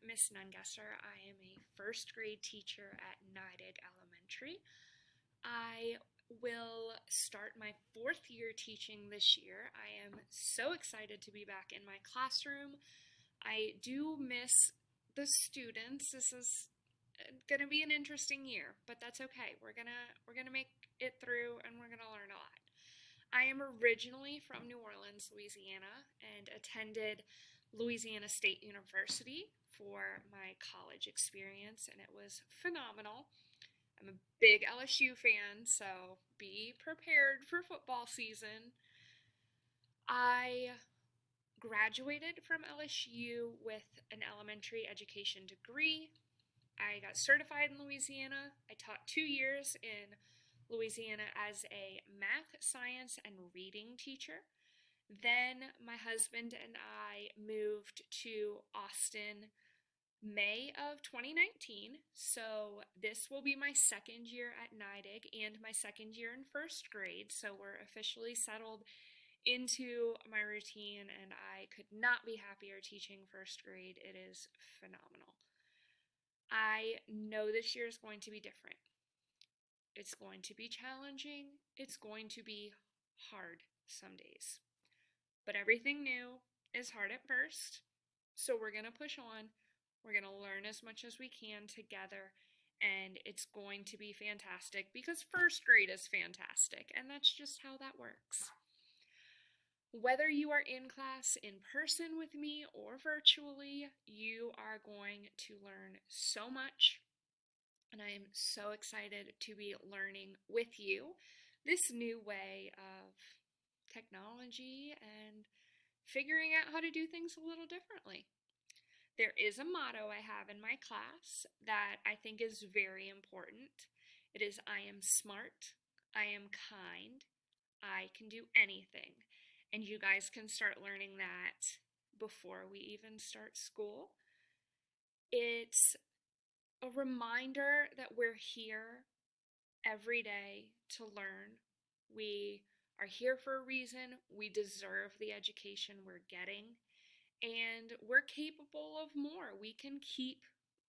Miss Nungesser. I am a first grade teacher at Nidegg Elementary. I will start my fourth year teaching this year. I am so excited to be back in my classroom. I do miss the students. This is going to be an interesting year, but that's okay. We're going to make it through and we're going to learn a lot. I am originally from New Orleans, Louisiana, and attended Louisiana State University for my college experience, and it was phenomenal. I'm a big LSU fan, so be prepared for football season. I graduated from LSU with an elementary education degree. I got certified in Louisiana. I taught 2 years in Louisiana as a math, science, and reading teacher. Then my husband and I moved to Austin May of 2019. So this will be my second year at Nidegg and my second year in first grade. So we're officially settled into my routine, and I could not be happier teaching first grade. It is phenomenal. I know this year is going to be different. It's going to be challenging. It's going to be hard some days. But everything new is hard at first. So we're going to push on. We're going to learn as much as we can together. And it's going to be fantastic because first grade is fantastic. And that's just how that works. Whether you are in class in person with me or virtually, you are going to learn so much. And I am so excited to be learning with you this new way of technology and figuring out how to do things a little differently. There is a motto I have in my class that I think is very important. It is, I am smart, I am kind, I can do anything. And you guys can start learning that before we even start school. It's a reminder that we're here every day to learn. We are here for a reason. We deserve the education we're getting, and we're capable of more. We can keep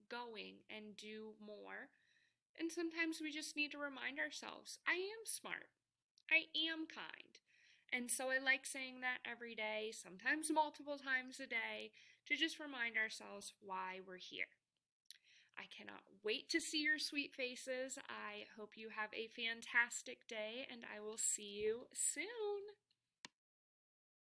going and do more. And sometimes we just need to remind ourselves, I am smart. I am kind. And so I like saying that every day, sometimes multiple times a day, to just remind ourselves why we're here. I cannot wait to see your sweet faces. I hope you have a fantastic day, and I will see you soon.